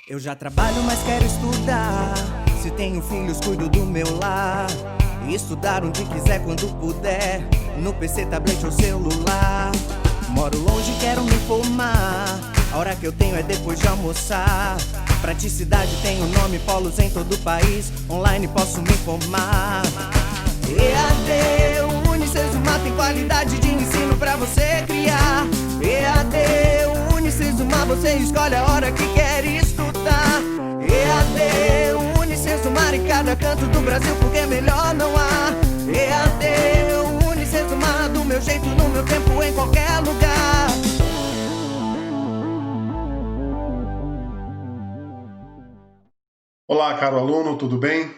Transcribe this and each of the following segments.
Eu já trabalho, mas quero estudar. Se tenho filhos, cuido do meu lar. E estudar onde quiser, quando puder, no PC, tablet ou celular. Moro longe, quero me formar. A hora que eu tenho é depois de almoçar. Praticidade tem o nome, polos em todo o país. Online posso me formar. EAD, Unicesumar tem qualidade de ensino pra você criar. EAD, Unicesumar, você escolhe a hora que quer estudar. EAD, Unicesumar em cada canto do Brasil, porque melhor não há. EAD, Unicesumar, do meu jeito, no meu tempo, em qualquer lugar. Olá, caro aluno, tudo bem?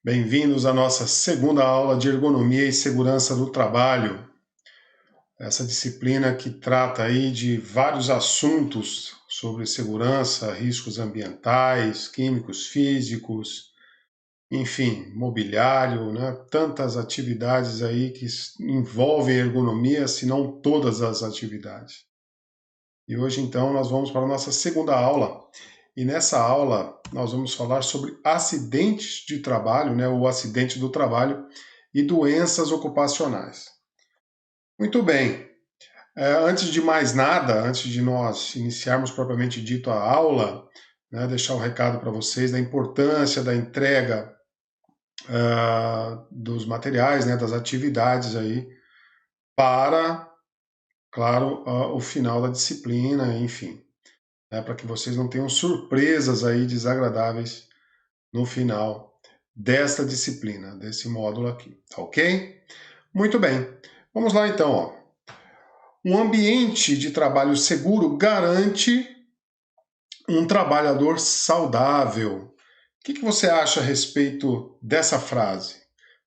Bem-vindos à nossa segunda aula de Ergonomia e Segurança do Trabalho. Essa disciplina que trata aí de vários assuntos sobre segurança, riscos ambientais, químicos, físicos, enfim, mobiliário, né? Tantas atividades aí que envolvem ergonomia, se não todas as atividades. E hoje, então, nós vamos para a nossa segunda aula. E nessa aula nós vamos falar sobre acidentes de trabalho, né, o acidente do trabalho e doenças ocupacionais. Muito bem, antes de mais nada, antes de nós iniciarmos propriamente dito a aula, né, deixar um recado para vocês da importância da entrega dos materiais, né, das atividades aí, para, claro, o final da disciplina, enfim. Para que vocês não tenham surpresas aí desagradáveis no final desta disciplina, desse módulo aqui, tá ok? Muito bem, vamos lá então. Ó. Um ambiente de trabalho seguro garante um trabalhador saudável. O que você acha a respeito dessa frase?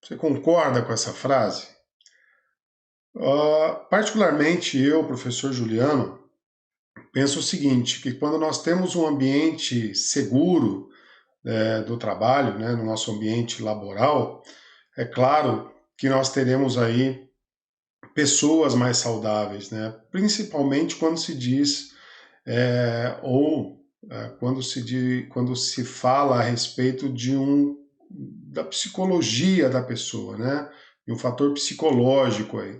Você concorda com essa frase? Particularmente eu, professor Juliano, penso o seguinte, que quando nós temos um ambiente seguro do trabalho, né, no nosso ambiente laboral, é claro que nós teremos aí pessoas mais saudáveis, né, principalmente quando se diz, quando se fala a respeito da psicologia da pessoa, né, de um fator psicológico aí.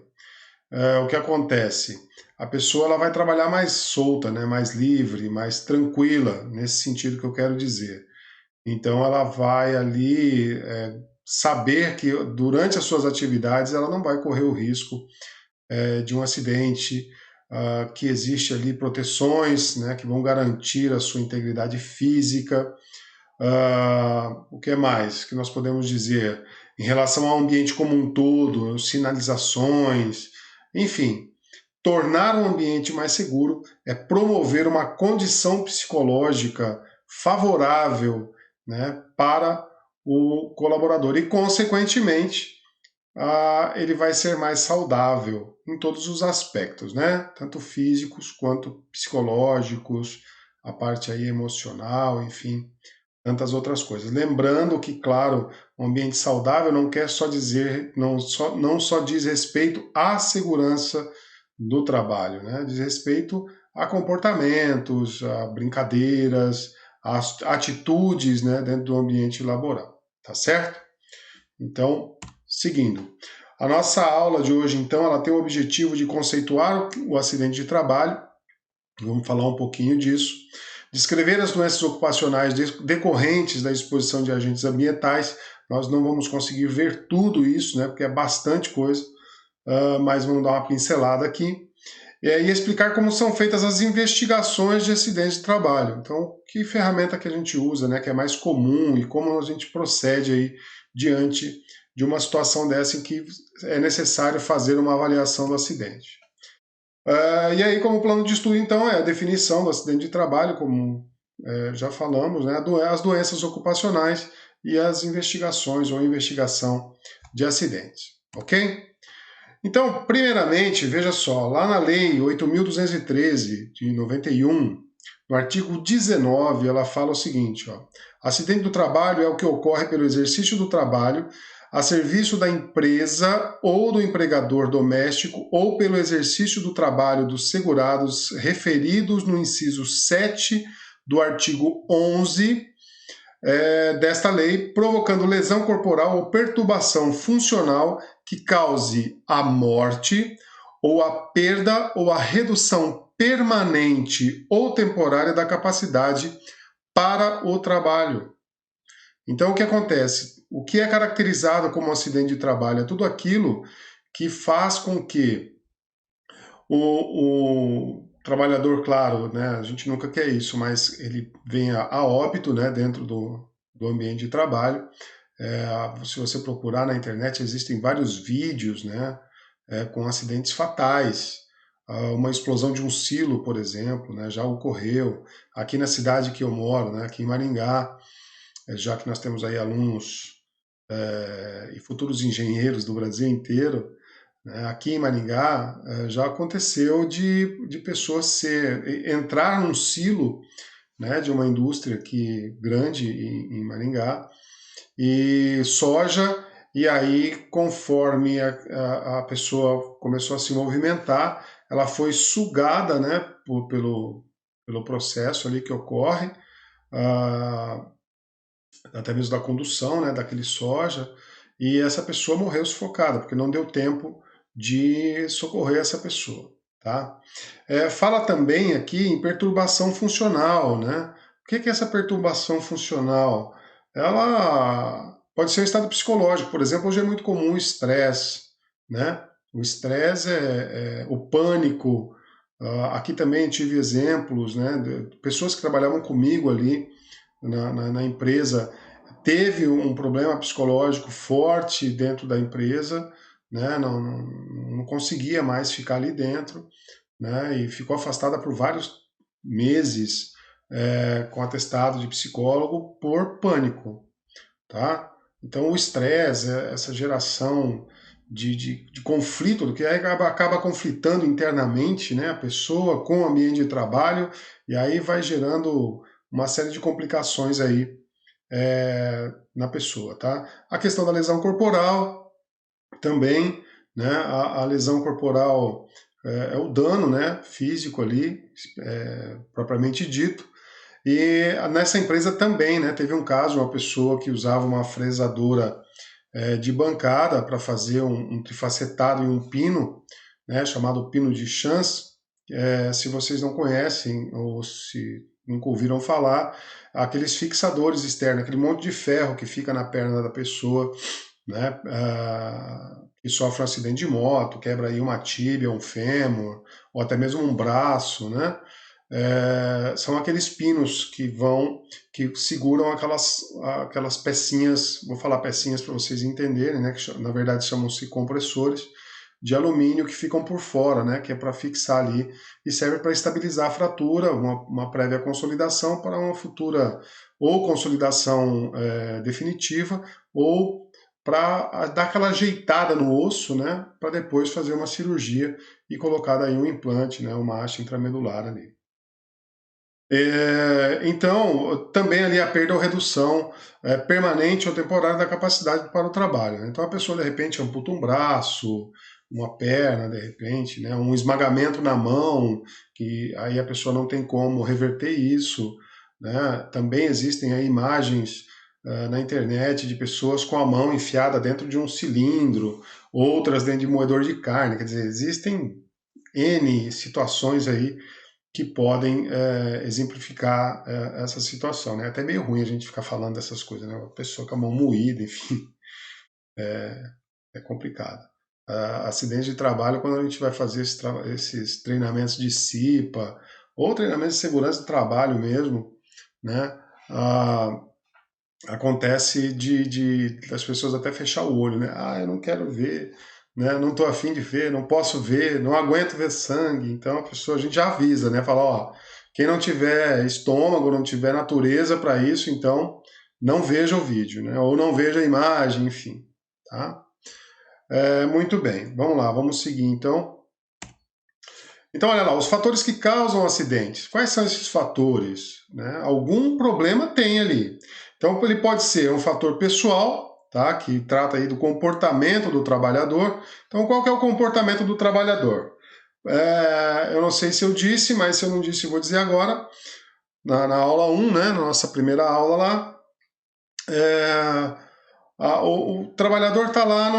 O que acontece? A pessoa ela vai trabalhar mais solta, né, mais livre, mais tranquila, nesse sentido que eu quero dizer. Então ela vai ali saber que durante as suas atividades ela não vai correr o risco de um acidente, que existe ali proteções, né, que vão garantir a sua integridade física. O que mais que nós podemos dizer? Em relação ao ambiente como um todo, sinalizações, enfim, tornar um ambiente mais seguro é promover uma condição psicológica favorável, né, para o colaborador e, consequentemente, ele vai ser mais saudável em todos os aspectos, né, tanto físicos quanto psicológicos, a parte aí emocional, enfim, tantas outras coisas. Lembrando que, claro, um ambiente saudável não quer só dizer, não só diz respeito à segurança do trabalho, né? Diz respeito a comportamentos, a brincadeiras, a atitudes, né, dentro do ambiente laboral, tá certo? Então, seguindo. A nossa aula de hoje, então, ela tem o objetivo de conceituar o acidente de trabalho, vamos falar um pouquinho disso, descrever as doenças ocupacionais decorrentes da exposição de agentes ambientais. Nós não vamos conseguir ver tudo isso, né, porque é bastante coisa, mas vamos dar uma pincelada aqui, e explicar como são feitas as investigações de acidentes de trabalho. Então, que ferramenta que a gente usa, né, que é mais comum e como a gente procede aí diante de uma situação dessa em que é necessário fazer uma avaliação do acidente. E aí, como plano de estudo, então, é a definição do acidente de trabalho, como já falamos, né, as doenças ocupacionais e as investigações ou investigação de acidentes, ok? Então, primeiramente, veja só, lá na Lei 8.213 de 91, no artigo 19, ela fala o seguinte, ó, acidente do trabalho é o que ocorre pelo exercício do trabalho a serviço da empresa ou do empregador doméstico ou pelo exercício do trabalho dos segurados referidos no inciso 7 do artigo 11 desta lei, provocando lesão corporal ou perturbação funcional que cause a morte ou a perda ou a redução permanente ou temporária da capacidade para o trabalho. Então, o que acontece? O que é caracterizado como acidente de trabalho é tudo aquilo que faz com que o trabalhador, claro, né, a gente nunca quer isso, mas ele venha a óbito, né, dentro do ambiente de trabalho. Se você procurar na internet, existem vários vídeos, né, com acidentes fatais. Uma explosão de um silo, por exemplo, né, já ocorreu aqui na cidade que eu moro, né, aqui em Maringá, já que nós temos aí alunos e futuros engenheiros do Brasil inteiro. Aqui em Maringá já aconteceu de pessoas entrar num silo, né, de uma indústria aqui grande em Maringá, e soja, e aí conforme a pessoa começou a se movimentar, ela foi sugada, né, pelo processo ali que ocorre, até mesmo da condução, né, daquele soja, e essa pessoa morreu sufocada, porque não deu tempo de socorrer essa pessoa. Tá? Fala também aqui em perturbação funcional. Né? O que é essa perturbação funcional? Ela pode ser um estado psicológico. Por exemplo, hoje é muito comum o estresse. Né? O estresse o pânico. Aqui também tive exemplos, né, de pessoas que trabalhavam comigo ali na empresa, teve um problema psicológico forte dentro da empresa, né, não conseguia mais ficar ali dentro, né, e ficou afastada por vários meses com atestado de psicólogo por pânico. Tá? Então o estresse, essa geração de conflito, do que acaba conflitando internamente, né, a pessoa com o ambiente de trabalho, e aí vai gerando uma série de complicações aí na pessoa. Tá? A questão da lesão corporal também, né, a lesão corporal é o dano, né, físico ali, propriamente dito. E nessa empresa também, né, teve um caso, uma pessoa que usava uma fresadora de bancada para fazer um trifacetado em um pino, né, chamado pino de chance. Se vocês não conhecem ou se nunca ouviram falar, aqueles fixadores externos, aquele monte de ferro que fica na perna da pessoa, né, que sofre um acidente de moto, quebra aí uma tíbia, um fêmur, ou até mesmo um braço, né? São aqueles pinos que seguram aquelas pecinhas, vou falar pecinhas para vocês entenderem, né, que na verdade chamam-se compressores de alumínio que ficam por fora, né, que é para fixar ali e serve para estabilizar a fratura, uma prévia consolidação para uma futura ou consolidação definitiva, ou para dar aquela ajeitada no osso, né, para depois fazer uma cirurgia e colocar daí um implante, né, uma haste intramedular ali. Então, também ali a perda ou redução permanente ou temporária da capacidade para o trabalho. Né? Então, a pessoa, de repente, amputa um braço, uma perna, de repente, né? Um esmagamento na mão, que aí a pessoa não tem como reverter isso. Né? Também existem aí imagens na internet de pessoas com a mão enfiada dentro de um cilindro, outras dentro de moedor de carne. Quer dizer, existem N situações aí que podem exemplificar essa situação. Né? É até meio ruim a gente ficar falando dessas coisas, né? Uma pessoa com a mão moída, enfim, é complicado. Acidente de trabalho, quando a gente vai fazer esses treinamentos de CIPA, ou treinamentos de segurança do trabalho mesmo, né? Acontece das pessoas até fechar o olho, né? Eu não quero ver, né? Não estou afim de ver, não posso ver, não aguento ver sangue. Então a gente já avisa, né? Fala, ó, quem não tiver estômago, não tiver natureza para isso, então não veja o vídeo, né? Ou não veja a imagem, enfim, tá? Muito bem, vamos lá, vamos seguir então. Então, olha lá, os fatores que causam acidentes. Quais são esses fatores? Né? Algum problema tem ali. Então, ele pode ser um fator pessoal, tá? Que trata aí do comportamento do trabalhador. Então, qual que é o comportamento do trabalhador? Eu não sei se eu disse, mas se eu não disse, eu vou dizer agora. na aula 1, né, na nossa primeira aula lá, o trabalhador está lá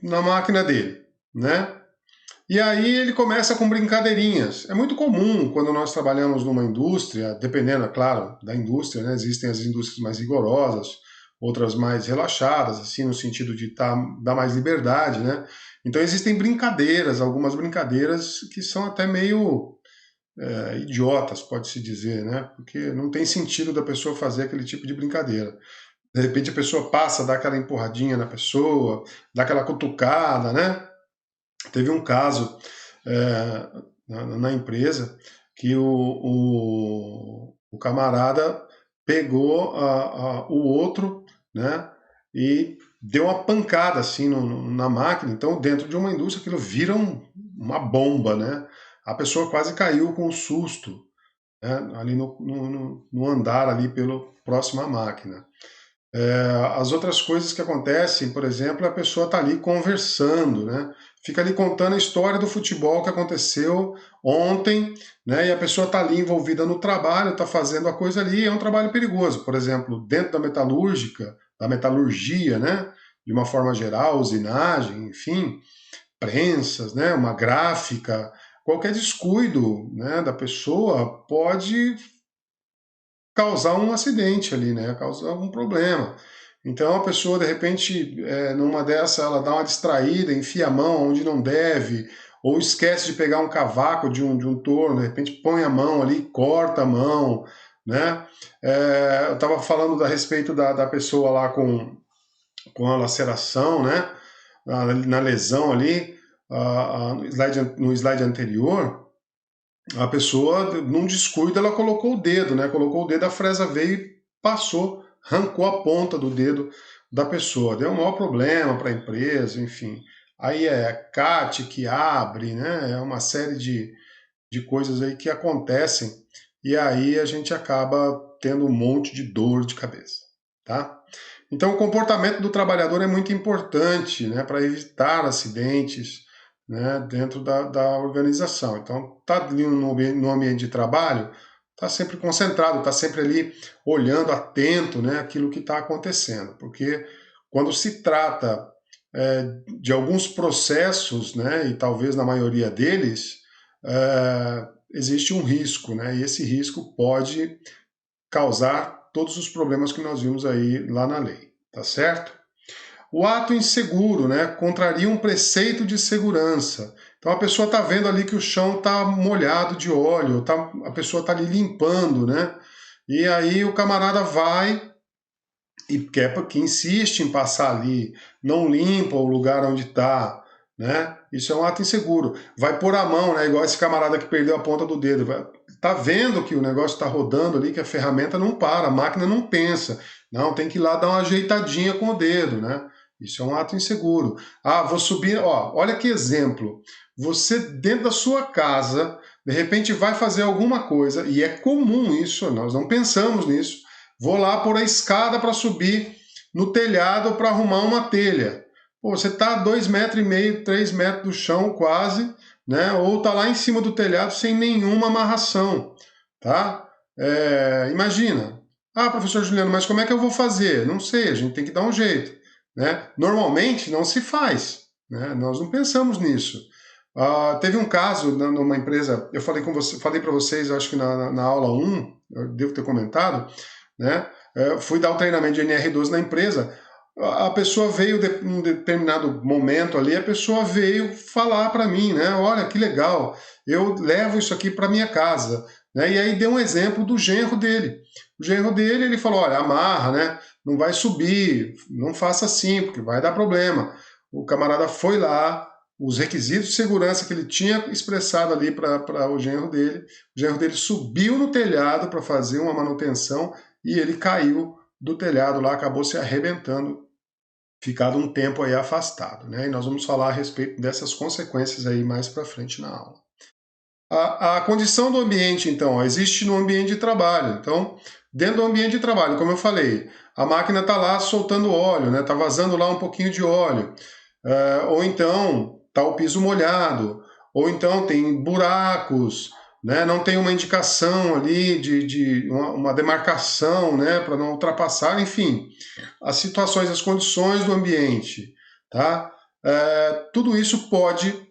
na máquina dele, né? E aí ele começa com brincadeirinhas. É muito comum quando nós trabalhamos numa indústria, dependendo, é claro, da indústria, né? Existem as indústrias mais rigorosas, outras mais relaxadas, assim, no sentido de dar mais liberdade, né? Então existem brincadeiras, algumas brincadeiras que são até meio idiotas, pode-se dizer, né? Porque não tem sentido da pessoa fazer aquele tipo de brincadeira. De repente a pessoa passa, dá aquela empurradinha na pessoa, dá aquela cutucada, né? Teve um caso na empresa que o camarada pegou o outro, né, e deu uma pancada assim na máquina. Então, dentro de uma indústria, aquilo vira uma bomba, né? A pessoa quase caiu com um susto, né, ali no andar ali pelo próximo à máquina. As outras coisas que acontecem, por exemplo, a pessoa está ali conversando, né? Fica ali contando a história do futebol que aconteceu ontem, né? E a pessoa está ali envolvida no trabalho, está fazendo a coisa ali, é um trabalho perigoso. Por exemplo, dentro da metalurgia, né? De uma forma geral, usinagem, enfim, prensas, né? Uma gráfica, qualquer descuido, né, da pessoa pode causar um acidente ali, né? Causar algum problema. Então a pessoa, de repente, numa dessa, ela dá uma distraída, enfia a mão onde não deve, ou esquece de pegar um cavaco de um torno, de repente põe a mão ali, corta a mão, né? Eu estava falando a respeito da pessoa lá com a laceração, né? Na lesão ali, no slide anterior, a pessoa, num descuido, ela colocou o dedo, né? Colocou o dedo, a fresa veio e passou, arrancou a ponta do dedo da pessoa. Deu um maior problema para a empresa, enfim. Aí é CAT que abre, né? É uma série de coisas aí que acontecem e aí a gente acaba tendo um monte de dor de cabeça, tá? Então o comportamento do trabalhador é muito importante, né? Para evitar acidentes, né, dentro da organização. Então, está ali no ambiente de trabalho, está sempre concentrado, está sempre ali olhando, atento, né, aquilo que está acontecendo. Porque quando se trata de alguns processos, né, e talvez na maioria deles, existe um risco, né, e esse risco pode causar todos os problemas que nós vimos aí lá na lei, tá certo? O ato inseguro, né, contraria um preceito de segurança. Então a pessoa está vendo ali que o chão está molhado de óleo, a pessoa está ali limpando, né? E aí o camarada vai e que insiste em passar ali, não limpa o lugar onde está, né? Isso é um ato inseguro. Vai pôr a mão, né? Igual esse camarada que perdeu a ponta do dedo. Tá vendo que o negócio está rodando ali, que a ferramenta não para, a máquina não pensa. Não, tem que ir lá dar uma ajeitadinha com o dedo, né? Isso é um ato inseguro. Ah, vou subir, ó, olha que exemplo. Você dentro da sua casa, de repente vai fazer alguma coisa, e é comum isso, nós não pensamos nisso. Vou lá pôr a escada para subir no telhado para arrumar uma telha. Pô, você está a 2,5 metros, 3 metros do chão quase, né? Ou está lá em cima do telhado sem nenhuma amarração, tá? Imagina. Ah, professor Juliano, mas como é que eu vou fazer? Não sei, a gente tem que dar um jeito, né? Normalmente não se faz, né? Nós não pensamos nisso. Teve um caso numa empresa, eu falei para vocês, acho que na aula 1, eu devo ter comentado, né? Fui dar um treinamento de NR12 na empresa. A pessoa veio, em um determinado momento ali, a pessoa veio falar para mim, né? Olha, que legal, eu levo isso aqui para minha casa, né? E aí deu um exemplo do genro dele. O genro dele, ele falou, olha, amarra, né? Não vai subir, não faça assim, porque vai dar problema. O camarada foi lá, os requisitos de segurança que ele tinha expressado ali para o genro dele subiu no telhado para fazer uma manutenção e ele caiu do telhado lá, acabou se arrebentando, ficado um tempo aí afastado, né? E nós vamos falar a respeito dessas consequências aí mais para frente na aula. A condição do ambiente, então, existe no ambiente de trabalho. Então, dentro do ambiente de trabalho, como eu falei, a máquina está lá soltando óleo, né? Está vazando lá um pouquinho de óleo. Ou então está o piso molhado, ou então tem buracos, né? Não tem uma indicação ali de uma demarcação, né? Para não ultrapassar, enfim, as situações, as condições do ambiente, tá? Tudo isso pode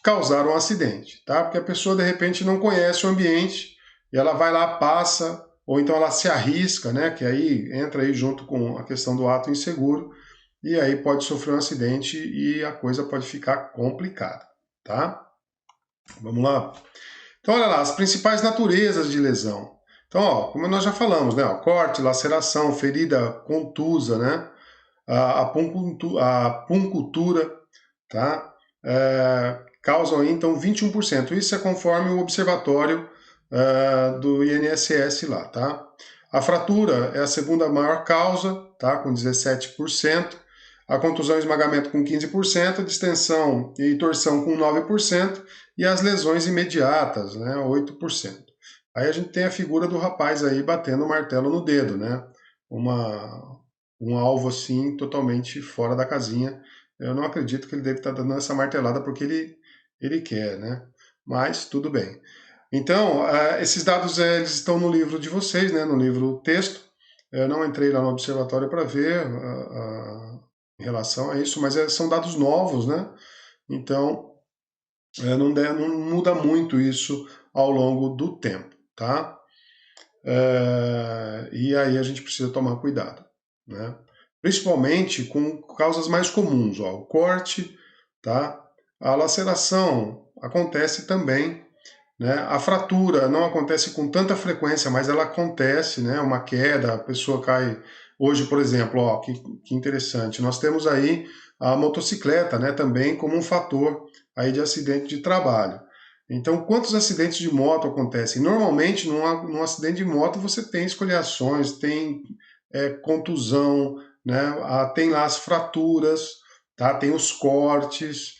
causar um acidente, tá? Porque a pessoa de repente não conhece o ambiente e ela vai lá, passa, ou então ela se arrisca, né? Que aí entra aí junto com a questão do ato inseguro e aí pode sofrer um acidente e a coisa pode ficar complicada, tá? Vamos lá. Então olha lá, as principais naturezas de lesão. Então, ó, como nós já falamos, né? Ó, corte, laceração, ferida contusa, né? A puncultura, tá? Causam aí, então 21%. Isso é conforme o observatório do INSS lá, tá? A fratura é a segunda maior causa, tá? Com 17%. A contusão e esmagamento com 15%, a distensão e torção com 9%, e as lesões imediatas, né? 8%. Aí a gente tem a figura do rapaz aí batendo o martelo no dedo, né? Um alvo assim totalmente fora da casinha. Eu não acredito que ele deve estar dando essa martelada porque ele quer, né? Mas tudo bem. Então, esses dados eles estão no livro de vocês, né? No livro texto. Eu não entrei lá no observatório para ver em relação a isso, mas são dados novos, né? Então, não muda muito isso ao longo do tempo, tá? E aí a gente precisa tomar cuidado, né? Principalmente com causas mais comuns, ó, o corte, tá? A laceração acontece também, né? A fratura não acontece com tanta frequência, mas ela acontece, né? Uma queda, a pessoa cai. Hoje, por exemplo, ó, que interessante, nós temos aí a motocicleta, né? Também como um fator aí de acidente de trabalho. Então, quantos acidentes de moto acontecem? Normalmente, num acidente de moto, você tem escoriações, tem contusão, né? Tem lá as fraturas, tá? Tem os cortes,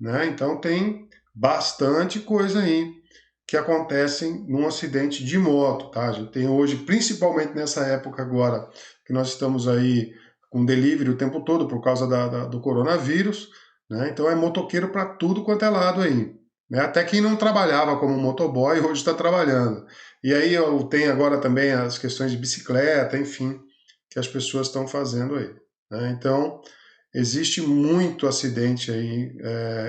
né? Então, tem bastante coisa aí que acontecem num acidente de moto, tá? A gente tem hoje, principalmente nessa época agora, que nós estamos aí com delivery o tempo todo por causa do coronavírus, né? Então é motoqueiro para tudo quanto é lado aí. Né? Até quem não trabalhava como motoboy hoje está trabalhando. E aí eu tenho agora também as questões de bicicleta, enfim, que as pessoas estão fazendo aí. Né? Então, existe muito acidente aí,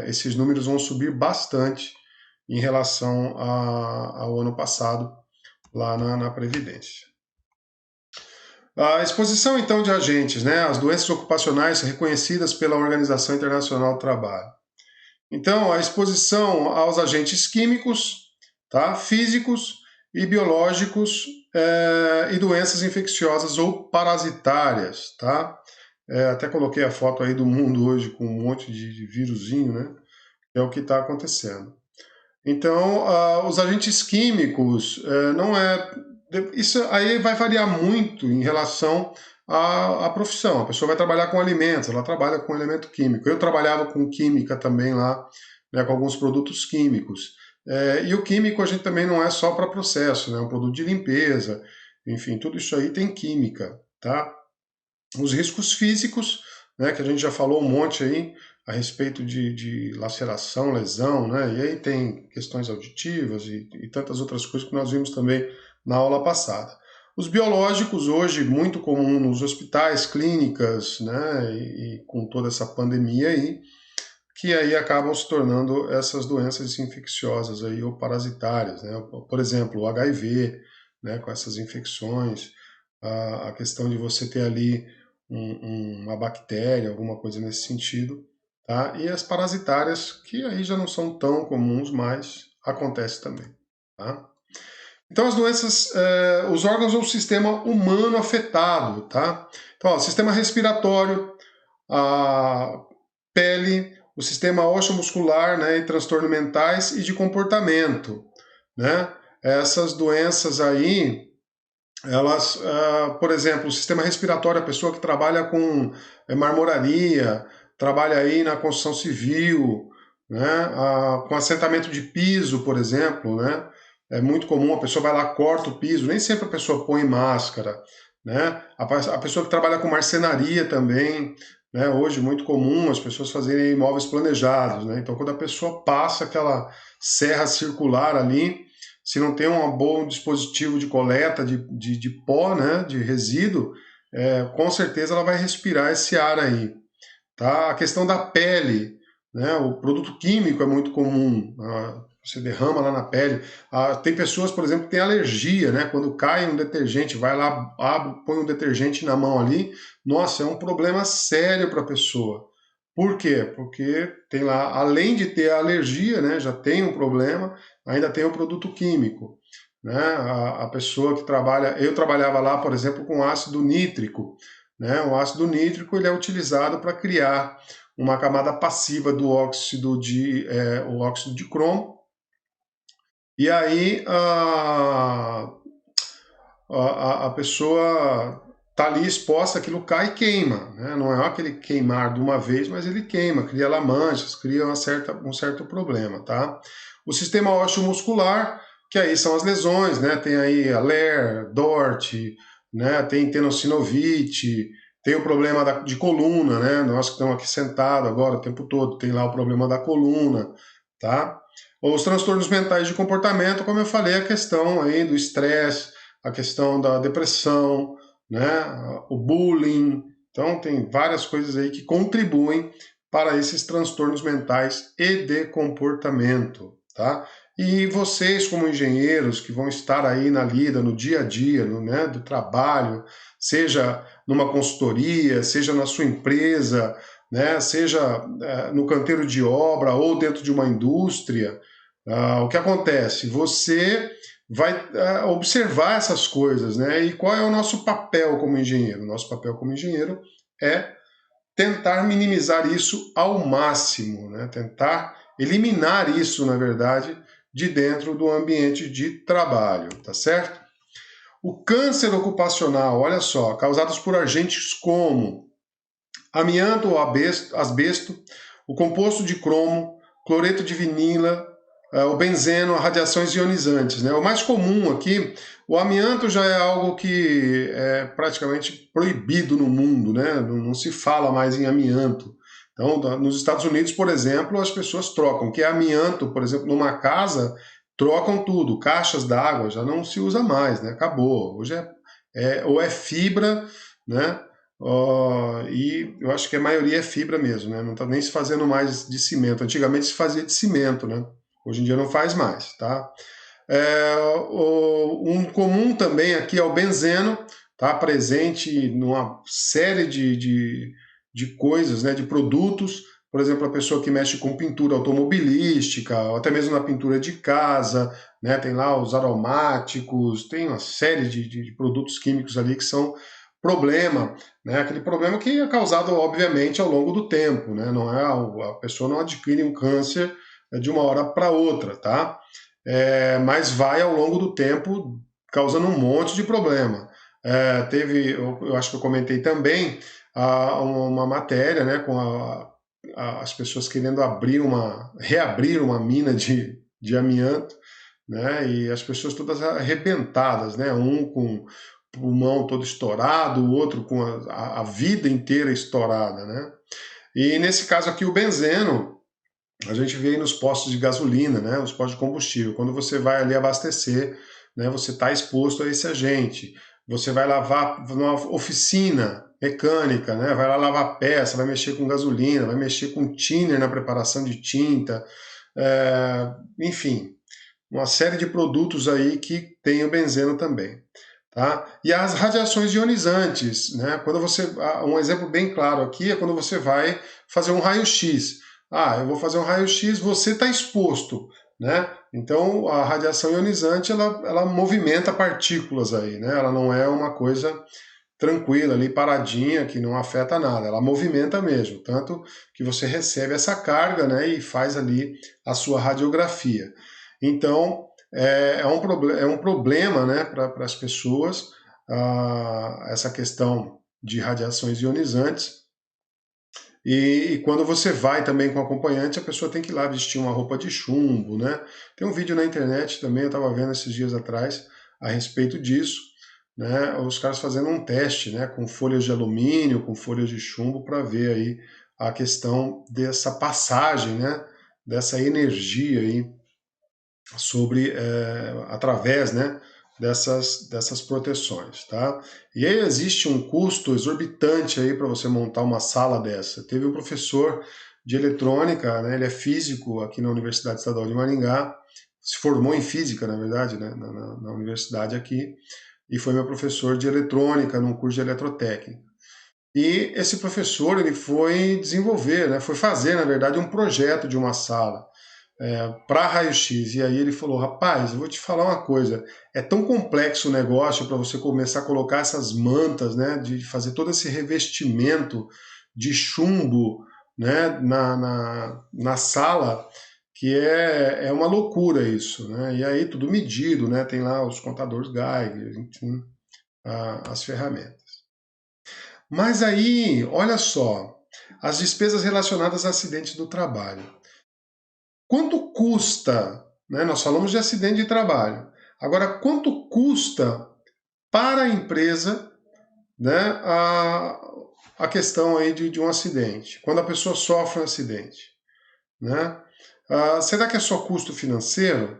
esses números vão subir bastante em relação ao ano passado, lá na Previdência. A exposição, então, de agentes, né, as doenças ocupacionais reconhecidas pela Organização Internacional do Trabalho. Então, a exposição aos agentes químicos, tá, físicos e biológicos e doenças infecciosas ou parasitárias, tá? Até coloquei a foto aí do mundo hoje com um monte de vírusinho, né? É o que está acontecendo. Então, os agentes químicos não é. Isso aí vai variar muito em relação à profissão. A pessoa vai trabalhar com alimentos, ela trabalha com elemento químico. Eu trabalhava com química também lá, né, com alguns produtos químicos. E o químico a gente também não é só para processo, né, é um produto de limpeza, enfim, tudo isso aí tem química, tá? Os riscos físicos, né, que a gente já falou um monte aí, a respeito de laceração, lesão, né? E aí tem questões auditivas e tantas outras coisas que nós vimos também na aula passada. Os biológicos, hoje, muito comum nos hospitais, clínicas, né? E com toda essa pandemia aí, que aí acabam se tornando essas doenças infecciosas aí, ou parasitárias, né? Por exemplo, o HIV, né? Com essas infecções, a questão de você ter ali uma bactéria, alguma coisa nesse sentido, tá? E as parasitárias, que aí já não são tão comuns, mas acontece também, tá? Então, as doenças, os órgãos ou sistema humano afetado, tá? Então, ó, o sistema respiratório, a pele, o sistema ósseo-muscular, né, e transtornos mentais e de comportamento, né? Essas doenças aí, elas, por exemplo, o sistema respiratório, a pessoa que trabalha com marmoraria, trabalha aí na construção civil, né, com assentamento de piso, por exemplo, né, é muito comum, a pessoa vai lá, corta o piso, nem sempre a pessoa põe máscara, né, a pessoa que trabalha com marcenaria também, né? Hoje, muito comum as pessoas fazerem imóveis planejados, né? Então, quando a pessoa passa aquela serra circular ali, se não tem um bom dispositivo de coleta de pó, né? De resíduo, com certeza ela vai respirar esse ar aí. Tá? A questão da pele, né? O produto químico é muito comum, você derrama lá na pele. Tem pessoas, por exemplo, que têm alergia, né? Quando cai um detergente, vai lá, abre, põe um detergente na mão ali, nossa, é um problema sério para a pessoa. Por quê? Porque tem lá, além de ter a alergia, né? Já tem um problema, ainda tem o produto químico. Né? A pessoa que trabalha, eu trabalhava lá, por exemplo, com ácido nítrico, né? O ácido nítrico ele é utilizado para criar uma camada passiva do o óxido de cromo, e aí a pessoa está ali exposta, aquilo cai e queima. Né? Não é aquele queimar de uma vez, mas ele queima, cria lá manchas, cria um certo problema. Tá? O sistema ósseo muscular, que aí são as lesões, né? Tem aí a LER, DORT, né? Tem tenossinovite, tem o problema de coluna, né? Nós que estamos aqui sentados agora o tempo todo, tem lá o problema da coluna, tá? Os transtornos mentais de comportamento, como eu falei, a questão aí do estresse, a questão da depressão, né? O bullying. Então, tem várias coisas aí que contribuem para esses transtornos mentais e de comportamento, tá? E vocês, como engenheiros, que vão estar aí na lida, no dia a dia, né, do trabalho, seja numa consultoria, seja na sua empresa, né, seja no canteiro de obra ou dentro de uma indústria, o que acontece? Você vai observar essas coisas, né? E qual é o nosso papel como engenheiro? Nosso papel como engenheiro é tentar minimizar isso ao máximo, né? Tentar eliminar isso, na verdade, de dentro do ambiente de trabalho, tá certo? O câncer ocupacional, olha só, causados por agentes como amianto ou asbesto, o composto de cromo, cloreto de vinila, o benzeno, radiações ionizantes. Né? O mais comum aqui, o amianto já é algo que é praticamente proibido no mundo, né? Não se fala mais em amianto. Então, nos Estados Unidos, por exemplo, as pessoas trocam, que é amianto, por exemplo, numa casa, trocam tudo, caixas d'água já não se usa mais, né? Acabou. Hoje ou é fibra, né? E eu acho que a maioria é fibra mesmo, né? Não está nem se fazendo mais de cimento. Antigamente se fazia de cimento, né? Hoje em dia não faz mais, tá? Um comum também aqui é o benzeno, tá? Presente numa série de coisas, né? De produtos. Por exemplo, a pessoa que mexe com pintura automobilística, ou até mesmo na pintura de casa, né? Tem lá os aromáticos, tem uma série de produtos químicos ali que são problema, né? Aquele problema que é causado, obviamente, ao longo do tempo, né? Não é a pessoa não adquire um câncer de uma hora para outra, tá? Mas vai ao longo do tempo causando um monte de problema. Eu acho que eu comentei também uma matéria, né, com as pessoas querendo reabrir uma mina de amianto, né? E as pessoas todas arrebentadas, né? Um com pulmão todo estourado, o outro com a vida inteira estourada, né? E nesse caso aqui o benzeno, a gente vê aí nos postos de gasolina, né? Nos postos de combustível. Quando você vai ali abastecer, né? Você está exposto a esse agente. Você vai lavar numa oficina mecânica, né? Vai lá lavar peça, vai mexer com gasolina, vai mexer com thinner na preparação de tinta, enfim, uma série de produtos aí que tem o benzeno também. Tá? E as radiações ionizantes, né? Um exemplo bem claro aqui é quando você vai fazer um raio-x. Eu vou fazer um raio-x, você está exposto, né? Então a radiação ionizante ela movimenta partículas aí, né? Ela não é uma coisa tranquila ali, paradinha, que não afeta nada. Ela movimenta mesmo, tanto que você recebe essa carga, né? E faz ali a sua radiografia. Então é um problema, né, para as pessoas, essa questão de radiações ionizantes. E quando você vai também com acompanhante, a pessoa tem que ir lá vestir uma roupa de chumbo, né? Tem um vídeo na internet também, eu estava vendo esses dias atrás, a respeito disso, né, os caras fazendo um teste, né, com folhas de alumínio, com folhas de chumbo, para ver aí a questão dessa passagem, né, dessa energia aí sobre, através, né, dessas proteções, tá? E aí existe um custo exorbitante aí para você montar uma sala dessa. Teve um professor de eletrônica, né, ele é físico aqui na Universidade Estadual de Maringá, se formou em física, na verdade, né, na universidade aqui, e foi meu professor de eletrônica num curso de eletrotécnica. E esse professor, ele foi desenvolver, né, foi fazer, na verdade, um projeto de uma sala para raio-x. E aí ele falou, rapaz, eu vou te falar uma coisa, é tão complexo o negócio para você começar a colocar essas mantas, né, de fazer todo esse revestimento de chumbo, né, na sala, que é uma loucura isso, né? E aí tudo medido, né? Tem lá os contadores Geiger, enfim, as ferramentas. Mas aí, olha só, as despesas relacionadas a acidentes do trabalho. Quanto custa, né? Nós falamos de acidente de trabalho. Agora, quanto custa para a empresa, né, a questão aí de um acidente, quando a pessoa sofre um acidente, né? Será que é só custo financeiro?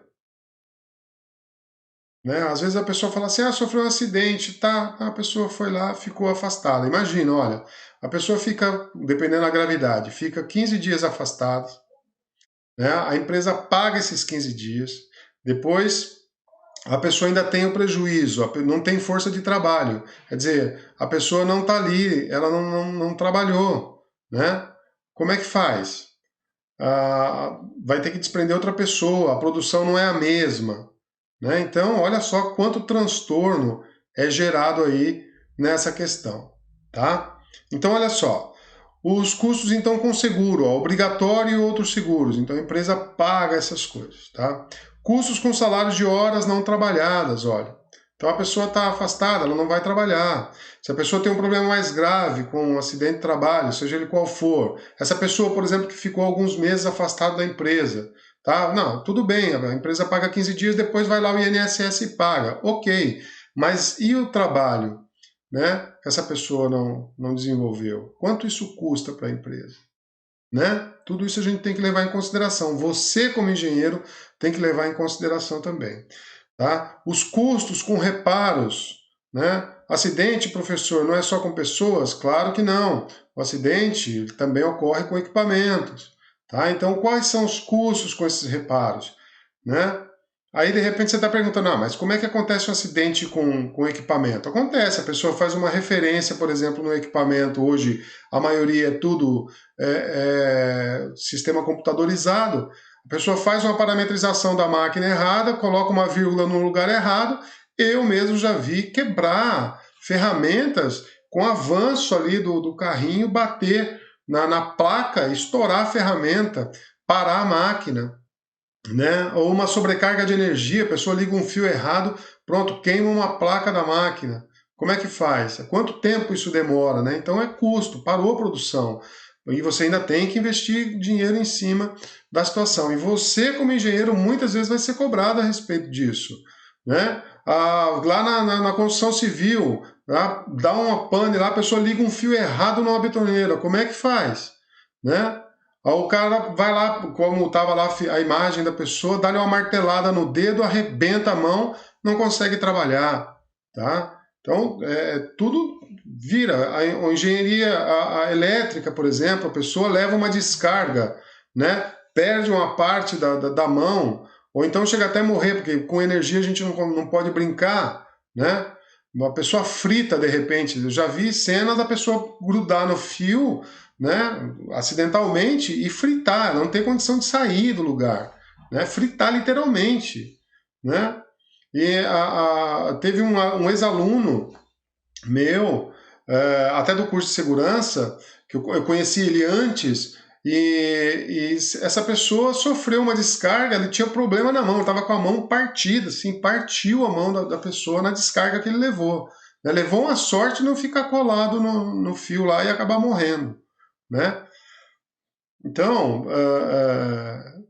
Né? Às vezes a pessoa fala assim, sofreu um acidente, tá, a pessoa foi lá, ficou afastada. Imagina, olha, a pessoa fica, dependendo da gravidade, fica 15 dias afastada, né? A empresa paga esses 15 dias, depois a pessoa ainda tem o prejuízo, não tem força de trabalho. Quer dizer, a pessoa não está ali, ela não trabalhou, né? Como é que faz? Vai ter que desprender outra pessoa, a produção não é a mesma. Né? Então, olha só quanto transtorno é gerado aí nessa questão. Tá? Então, olha só. Os custos, então, com seguro, obrigatório e outros seguros. Então, a empresa paga essas coisas. Tá? Custos com salários de horas não trabalhadas, olha. Então, a pessoa está afastada, ela não vai trabalhar. Se a pessoa tem um problema mais grave com um acidente de trabalho, seja ele qual for, essa pessoa, por exemplo, que ficou alguns meses afastada da empresa, tá? Não, tudo bem, a empresa paga 15 dias, depois vai lá o INSS e paga. Ok, mas e o trabalho, né? Que essa pessoa não desenvolveu? Quanto isso custa para a empresa? Né? Tudo isso a gente tem que levar em consideração. Você, como engenheiro, tem que levar em consideração também. Tá? Os custos com reparos, né? Acidente, professor, não é só com pessoas? Claro que não. O acidente também ocorre com equipamentos. Tá? Então, quais são os custos com esses reparos? Né? Aí, de repente, você está perguntando, mas como é que acontece um acidente com equipamento? Acontece, a pessoa faz uma referência, por exemplo, no equipamento. Hoje, a maioria é tudo sistema computadorizado. A pessoa faz uma parametrização da máquina errada, coloca uma vírgula no lugar errado. Eu mesmo já vi quebrar ferramentas com avanço ali do carrinho, bater na placa, estourar a ferramenta, parar a máquina. Né? Ou uma sobrecarga de energia, a pessoa liga um fio errado, pronto, queima uma placa da máquina. Como é que faz? Quanto tempo isso demora? Né? Então é custo, parou a produção. E você ainda tem que investir dinheiro em cima da situação. E você, como engenheiro, muitas vezes vai ser cobrado a respeito disso. Né? Lá na construção civil, dá uma pane lá, a pessoa liga um fio errado numa betoneira. Como é que faz? Né? Aí o cara vai lá, como estava lá a imagem da pessoa, dá-lhe uma martelada no dedo, arrebenta a mão, não consegue trabalhar. Tá? Então, tudo vira. A engenharia a elétrica, por exemplo, a pessoa leva uma descarga, né? Perde uma parte da mão, ou então chega até a morrer, porque com energia a gente não pode brincar, né? Uma pessoa frita de repente. Eu já vi cenas da pessoa grudar no fio, né, acidentalmente e fritar, não tem condição de sair do lugar, né? Fritar literalmente. Né? E teve um ex-aluno meu, até do curso de segurança, que eu conheci ele antes, e essa pessoa sofreu uma descarga, ele tinha problema na mão, estava com a mão partida, assim, partiu a mão da pessoa na descarga que ele levou. Né? Levou uma sorte de não ficar colado no fio lá e acabar morrendo. Né? Então,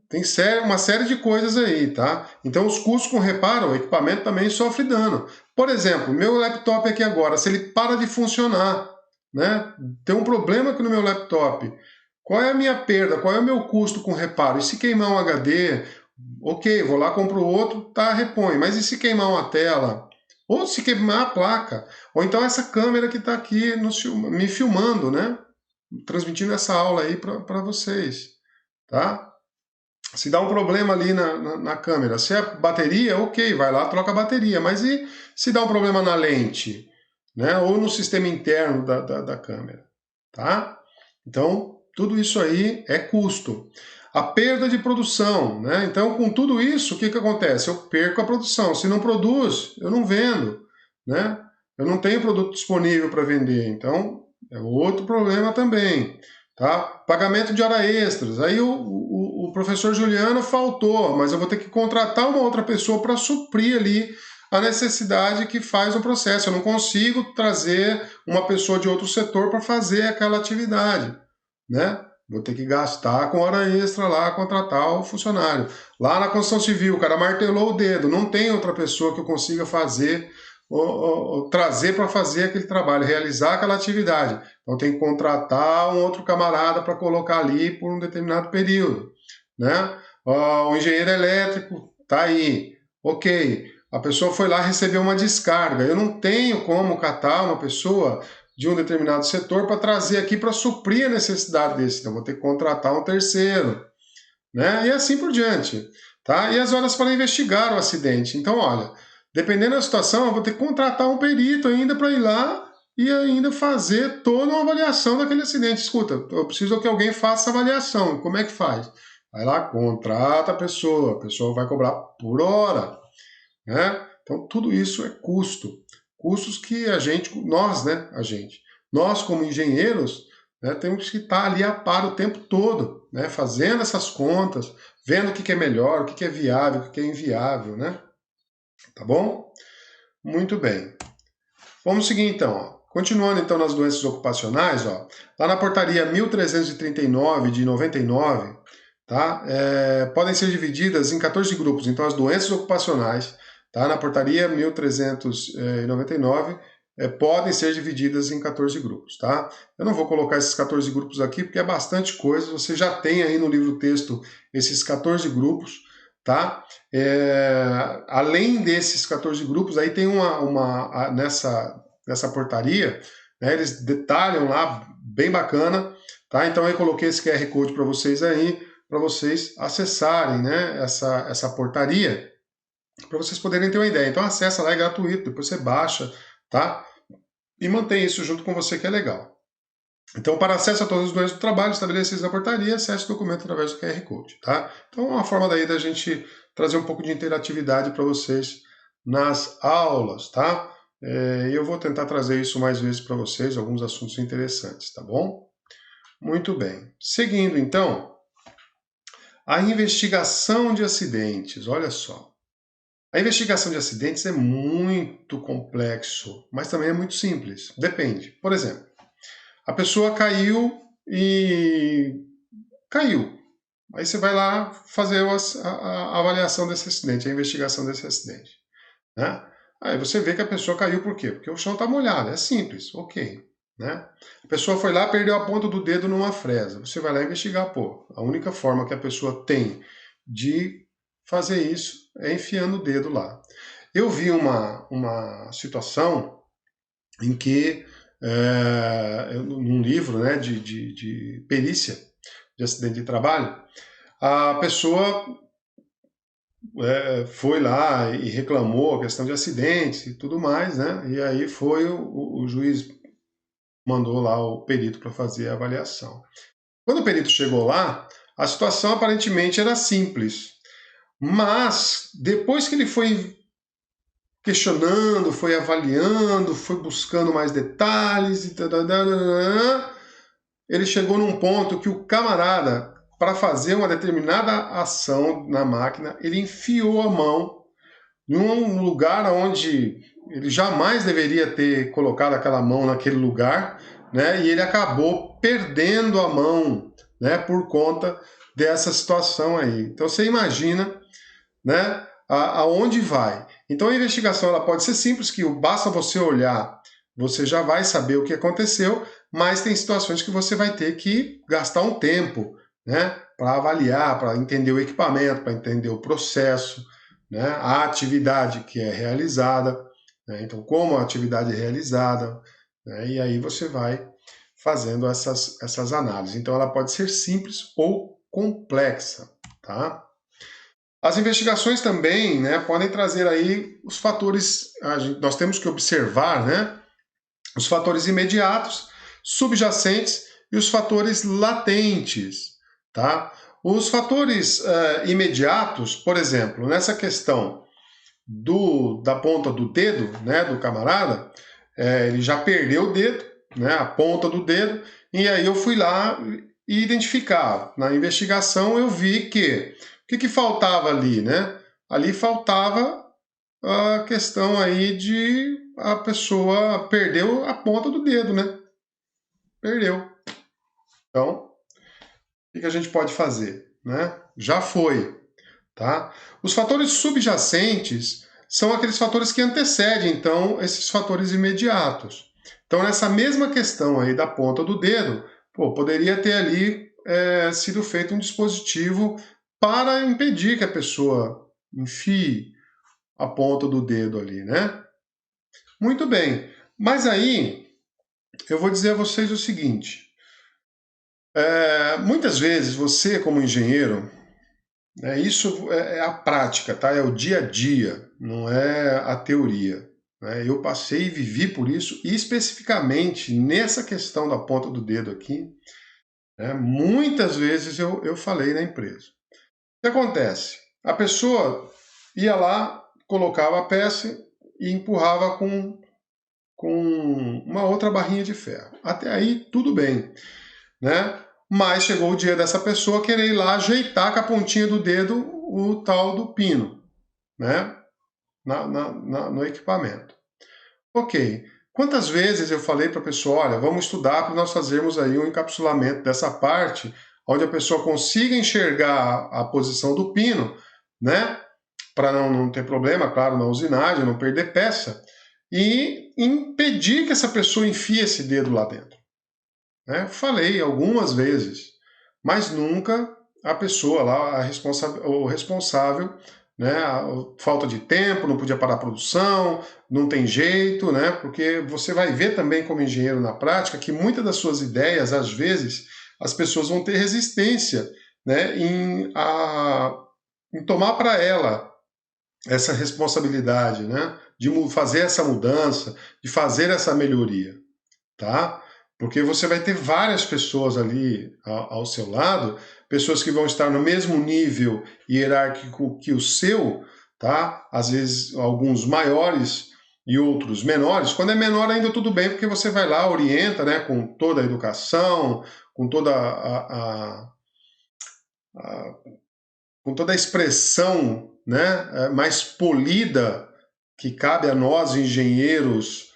tem uma série de coisas aí, tá? Então, os custos com reparo, o equipamento também sofre dano. Por exemplo, meu laptop aqui agora, se ele para de funcionar, né? Tem um problema aqui no meu laptop. Qual é a minha perda? Qual é o meu custo com reparo? E se queimar um HD, ok, vou lá, compro outro, tá, repõe. Mas e se queimar uma tela? Ou se queimar a placa? Ou então essa câmera que está aqui me filmando, né? Transmitindo essa aula aí para vocês, tá? Se dá um problema ali na câmera, se é bateria, ok, vai lá, troca a bateria. Mas e se dá um problema na lente, né? Ou no sistema interno da câmera, tá? Então, tudo isso aí é custo. A perda de produção, né? Então, com tudo isso, o que acontece? Eu perco a produção. Se não produz, eu não vendo, né? Eu não tenho produto disponível para vender. Então, é outro problema também, tá? Pagamento de hora extras. Aí o professor Juliano faltou, mas eu vou ter que contratar uma outra pessoa para suprir ali a necessidade que faz o processo. Eu não consigo trazer uma pessoa de outro setor para fazer aquela atividade, né? Vou ter que gastar com hora extra lá, contratar o funcionário. Lá na construção civil, o cara martelou o dedo, não tem outra pessoa que eu consiga fazer, ou trazer para fazer aquele trabalho, realizar aquela atividade. Então tem que contratar um outro camarada para colocar ali por um determinado período, né? O engenheiro elétrico tá aí, ok. A pessoa foi lá receber uma descarga. Eu não tenho como catar uma pessoa de um determinado setor para trazer aqui para suprir a necessidade desse. Então, vou ter que contratar um terceiro, né? E assim por diante, tá? E as horas para investigar o acidente. Então, olha, dependendo da situação, eu vou ter que contratar um perito ainda para ir lá e ainda fazer toda uma avaliação daquele acidente. Escuta, eu preciso que alguém faça essa avaliação. Como é que faz? Vai lá, contrata a pessoa vai cobrar por hora, né? Então, tudo isso é custo. Custos que nós como engenheiros, né, temos que estar ali a par o tempo todo, né, fazendo essas contas, vendo o que é melhor, o que é viável, o que é inviável, né? Tá bom? Muito bem. Vamos seguir então, ó. Continuando então nas doenças ocupacionais, ó, lá na portaria 1339 de 99, tá? Podem ser divididas em 14 grupos. Então, as doenças ocupacionais, tá? Na portaria 1399, podem ser divididas em 14 grupos, tá? Eu não vou colocar esses 14 grupos aqui, porque é bastante coisa. Você já tem aí no livro-texto esses 14 grupos, tá? Além desses 14 grupos, aí tem nessa portaria, né, eles detalham lá, bem bacana, tá? Então eu coloquei esse QR Code para vocês aí, para vocês acessarem, né, essa portaria, para vocês poderem ter uma ideia. Então acessa lá, é gratuito, depois você baixa, tá? E mantém isso junto com você, que é legal. Então, para acesso a todas as doenças do trabalho estabelecidas na portaria, acesse o documento através do QR Code, tá? Então, é uma forma daí da gente trazer um pouco de interatividade para vocês nas aulas, tá? Eu vou tentar trazer isso mais vezes para vocês, alguns assuntos interessantes, tá bom? Muito bem. Seguindo, então, a investigação de acidentes. Olha só. A investigação de acidentes é muito complexo, mas também é muito simples. Depende. Por exemplo, a pessoa caiu. Aí você vai lá fazer a avaliação desse acidente, a investigação desse acidente, né? Aí você vê que a pessoa caiu por quê? Porque o chão está molhado, é simples, ok, né? A pessoa foi lá, perdeu a ponta do dedo numa fresa. Você vai lá investigar, pô. A única forma que a pessoa tem de fazer isso é enfiando o dedo lá. Eu vi uma situação em que, num livro, né, de perícia de acidente de trabalho, a pessoa foi lá e reclamou a questão de acidentes e tudo mais, né? E aí foi o juiz mandou lá o perito para fazer a avaliação. Quando o perito chegou lá, a situação aparentemente era simples, mas depois que ele foi questionando, foi avaliando, foi buscando mais detalhes e ele chegou num ponto que o camarada, para fazer uma determinada ação na máquina, ele enfiou a mão num lugar onde ele jamais deveria ter colocado aquela mão naquele lugar, né? E ele acabou perdendo a mão, né, por conta dessa situação aí. Então você imagina, né, aonde vai. Então a investigação ela pode ser simples, que basta você olhar, você já vai saber o que aconteceu, mas tem situações que você vai ter que gastar um tempo, né, para avaliar, para entender o equipamento, para entender o processo, né, a atividade que é realizada, né, então como a atividade é realizada, né, e aí você vai fazendo essas análises. Então ela pode ser simples ou complexa, tá? As investigações também, né, podem trazer aí os fatores, nós temos que observar, né, os fatores imediatos, subjacentes e os fatores latentes, tá? Os fatores imediatos, por exemplo, nessa questão da ponta do dedo, né, do camarada, ele já perdeu o dedo, né, a ponta do dedo, e aí eu fui lá e identificar. Na investigação eu vi que o que faltava ali, né? Ali faltava a questão aí de a pessoa perdeu a ponta do dedo, né? Perdeu. Então, o que a gente pode fazer, né? Já foi, tá? Os fatores subjacentes são aqueles fatores que antecedem, então, esses fatores imediatos. Então, nessa mesma questão aí da ponta do dedo, poderia ter ali sido feito um dispositivo para impedir que a pessoa enfie a ponta do dedo ali, né? Muito bem. Mas aí, eu vou dizer a vocês o seguinte. Muitas vezes, você como engenheiro, isso é a prática, tá? É o dia a dia, não é a teoria. Né? Eu passei e vivi por isso, e especificamente nessa questão da ponta do dedo aqui, né, muitas vezes eu falei na empresa. O que acontece? A pessoa ia lá, colocava a peça e empurrava com uma outra barrinha de ferro. Até aí, tudo bem, né? Mas chegou o dia dessa pessoa querer ir lá ajeitar com a pontinha do dedo o tal do pino, né? No equipamento. Ok. Quantas vezes eu falei para a pessoa, olha, vamos estudar para nós fazermos aí um encapsulamento dessa parte, onde a pessoa consiga enxergar a posição do pino, né? Para não ter problema, claro, na usinagem, não perder peça, e impedir que essa pessoa enfie esse dedo lá dentro. Né? Falei algumas vezes, mas nunca a pessoa lá, o responsável, né, falta de tempo, não podia parar a produção, não tem jeito, né, porque você vai ver também como engenheiro na prática que muitas das suas ideias, às vezes, as pessoas vão ter resistência, né, em tomar para ela essa responsabilidade, né, de fazer essa mudança, de fazer essa melhoria, tá? Porque você vai ter várias pessoas ali ao seu lado, pessoas que vão estar no mesmo nível hierárquico que o seu, tá? Às vezes alguns maiores e outros menores. Quando é menor ainda tudo bem, porque você vai lá, orienta, né, com toda a educação, com toda com toda a expressão, né, mais polida que cabe a nós engenheiros,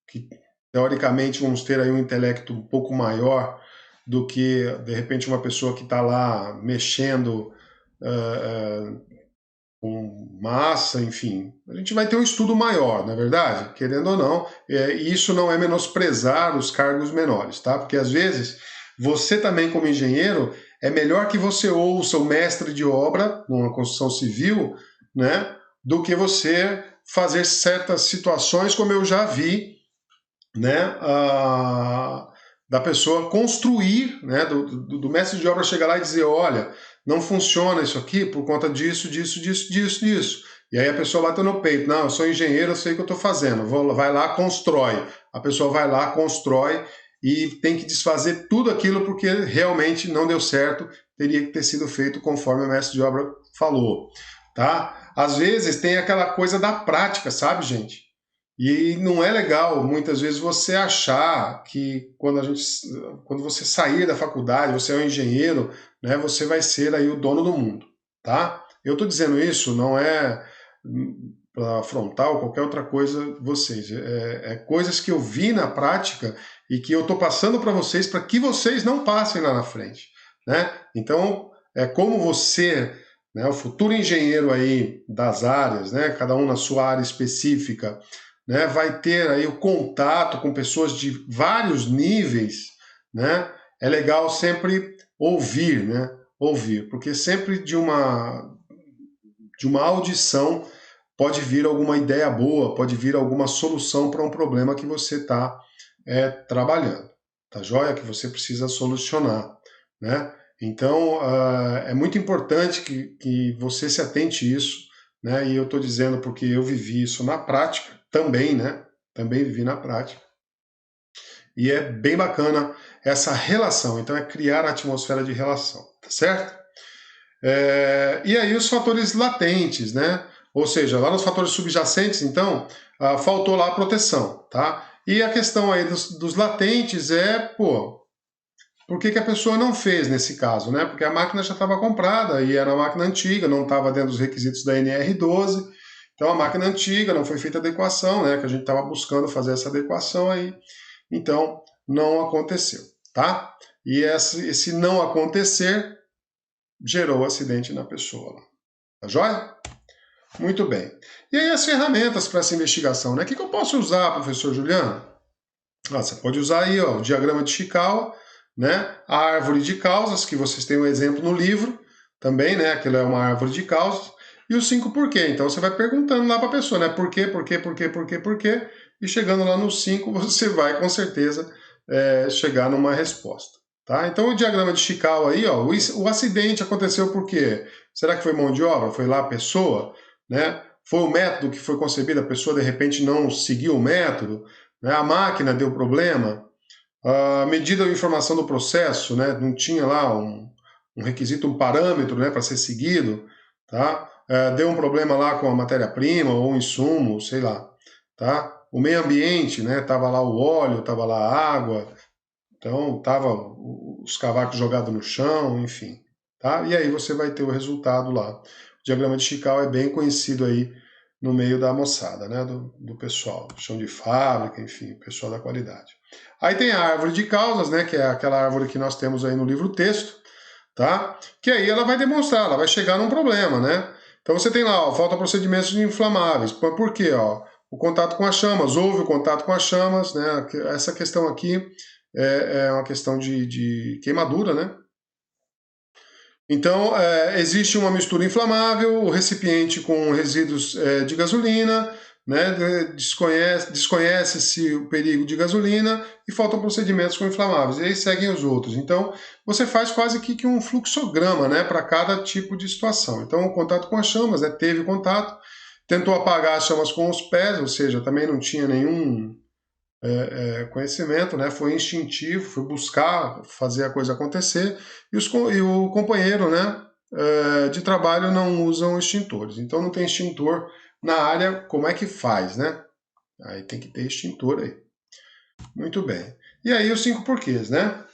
que teoricamente vamos ter aí um intelecto um pouco maior do que, de repente, uma pessoa que está lá mexendo com massa, enfim. A gente vai ter um estudo maior, não é verdade? Querendo ou não, isso não é menosprezar os cargos menores, tá? Porque às vezes você também como engenheiro, é melhor que você ouça o mestre de obra numa construção civil, né, do que você fazer certas situações como eu já vi, né, da pessoa construir, né, do mestre de obra chegar lá e dizer, olha, não funciona isso aqui por conta disso. E aí a pessoa bate no peito, não, eu sou engenheiro, eu sei o que eu estou fazendo, vai lá, constrói. A pessoa vai lá, constrói e tem que desfazer tudo aquilo porque realmente não deu certo, teria que ter sido feito conforme o mestre de obra falou, tá? Às vezes tem aquela coisa da prática, sabe, gente? E não é legal, muitas vezes, você achar que quando você sair da faculdade, você é um engenheiro, né, você vai ser aí o dono do mundo, tá? Eu estou dizendo isso, não é para afrontar ou qualquer outra coisa vocês. Coisas que eu vi na prática e que eu estou passando para vocês para que vocês não passem lá na frente, né? Então, como você, né, o futuro engenheiro aí das áreas, né, cada um na sua área específica, né, vai ter aí o contato com pessoas de vários níveis, né, é legal sempre ouvir, né, ouvir, porque sempre de uma audição pode vir alguma ideia boa, pode vir alguma solução para um problema que você está trabalhando, tá joia? Que você precisa solucionar, né? Então, é muito importante que você se atente a isso, né? E eu estou dizendo porque eu vivi isso na prática também, né? Também vivi na prática. E é bem bacana essa relação. Então, é criar a atmosfera de relação, tá certo? E aí os fatores latentes, né? Ou seja, lá nos fatores subjacentes, então, faltou lá a proteção, tá? E a questão aí dos latentes por que a pessoa não fez nesse caso, né? Porque a máquina já estava comprada e era uma máquina antiga, não estava dentro dos requisitos da NR12, então a máquina antiga, não foi feita adequação, né? Que a gente estava buscando fazer essa adequação aí, então não aconteceu, tá? E esse não acontecer gerou acidente na pessoa. Tá joia? Muito bem. E aí as ferramentas para essa investigação, né? O que eu posso usar, professor Juliano? Você pode usar aí o diagrama de Chikawa, né? A árvore de causas, que vocês têm um exemplo no livro, também, né? Aquilo é uma árvore de causas. E os 5 porquê. Então você vai perguntando lá para a pessoa, né? Por quê, por quê, por quê, por quê, por quê? E chegando lá nos 5, você vai com certeza chegar numa resposta. Tá? Então o diagrama de Chikawa aí, ó, o acidente aconteceu por quê? Será que foi mão de obra? Foi lá a pessoa? Né? Foi o método que foi concebido, a pessoa de repente não seguiu o método? Né? A máquina deu problema? A medida ou informação do processo, né? Não tinha lá um requisito, um parâmetro, né, para ser seguido? Tá? Deu um problema lá com a matéria-prima ou um insumo, sei lá. Tá? O meio ambiente, né? Tava lá o óleo, tava lá a água, então, tava os cavacos jogados no chão, enfim. Tá? E aí você vai ter o resultado lá. O diagrama de Chikawa é bem conhecido aí no meio da moçada, né? do pessoal, chão de fábrica, enfim, pessoal da qualidade. Aí tem a árvore de causas, né? Que é aquela árvore que nós temos aí no livro texto, tá? Que aí ela vai demonstrar, ela vai chegar num problema, né? Então você tem lá, ó, falta procedimentos inflamáveis. Por quê? Ó? O contato com as chamas, houve o contato com as chamas, né? Essa questão aqui é uma questão de queimadura, né? Então, existe uma mistura inflamável, o recipiente com resíduos de gasolina, né? Desconhece-se o perigo de gasolina e faltam procedimentos com inflamáveis. E aí seguem os outros. Então, você faz quase que um fluxograma, né? Para cada tipo de situação. Então, o contato com as chamas, né? Teve contato, tentou apagar as chamas com os pés, ou seja, também não tinha nenhum conhecimento, né? Foi instintivo, foi buscar fazer a coisa acontecer, e o companheiro, né, de trabalho não usam extintores. Então não tem extintor na área, como é que faz, né? Aí tem que ter extintor aí. Muito bem. E aí os 5 porquês, né?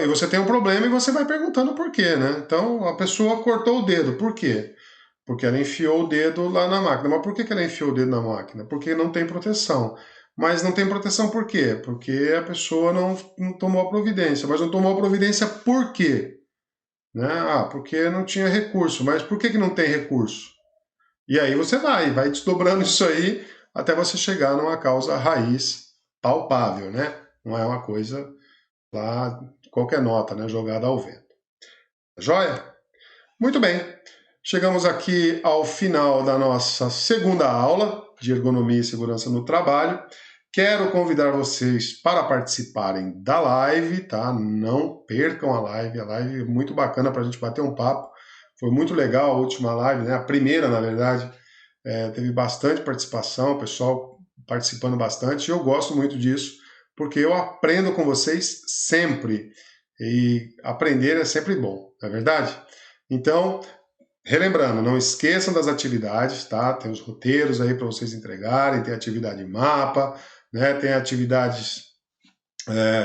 Você tem um problema e você vai perguntando por quê, né? Então a pessoa cortou o dedo, por quê? Porque ela enfiou o dedo lá na máquina. Mas por que ela enfiou o dedo na máquina? Porque não tem proteção. Mas não tem proteção por quê? Porque a pessoa não tomou a providência. Mas não tomou a providência por quê? Né? Porque não tinha recurso. Mas por que não tem recurso? E aí você vai desdobrando isso aí até você chegar numa causa raiz palpável, né? Não é uma coisa lá, qualquer nota, né? Jogada ao vento. Joia? Muito bem. Chegamos aqui ao final da nossa segunda aula de ergonomia e segurança no trabalho. Quero convidar vocês para participarem da live, tá? Não percam a live é muito bacana para a gente bater um papo. Foi muito legal a última live, né? A primeira, na verdade, teve bastante participação, o pessoal participando bastante. E eu gosto muito disso, porque eu aprendo com vocês sempre. E aprender é sempre bom, não é verdade? Então, relembrando, não esqueçam das atividades, tá? Tem os roteiros aí para vocês entregarem, tem atividade mapa, né? Tem atividades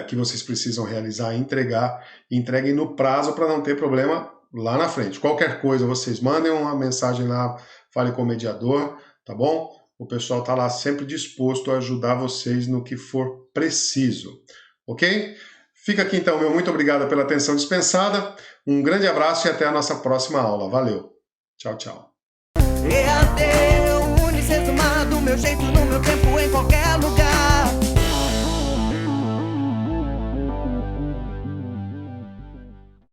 que vocês precisam realizar e entregar. Entreguem no prazo para não ter problema lá na frente. Qualquer coisa, vocês mandem uma mensagem lá, fale com o mediador, tá bom? O pessoal está lá sempre disposto a ajudar vocês no que for preciso, ok? Fica aqui então, meu muito obrigado pela atenção dispensada. Um grande abraço e até a nossa próxima aula. Valeu. Tchau, tchau. EAD, Unicesumar, do meu jeito, no meu tempo, em qualquer lugar.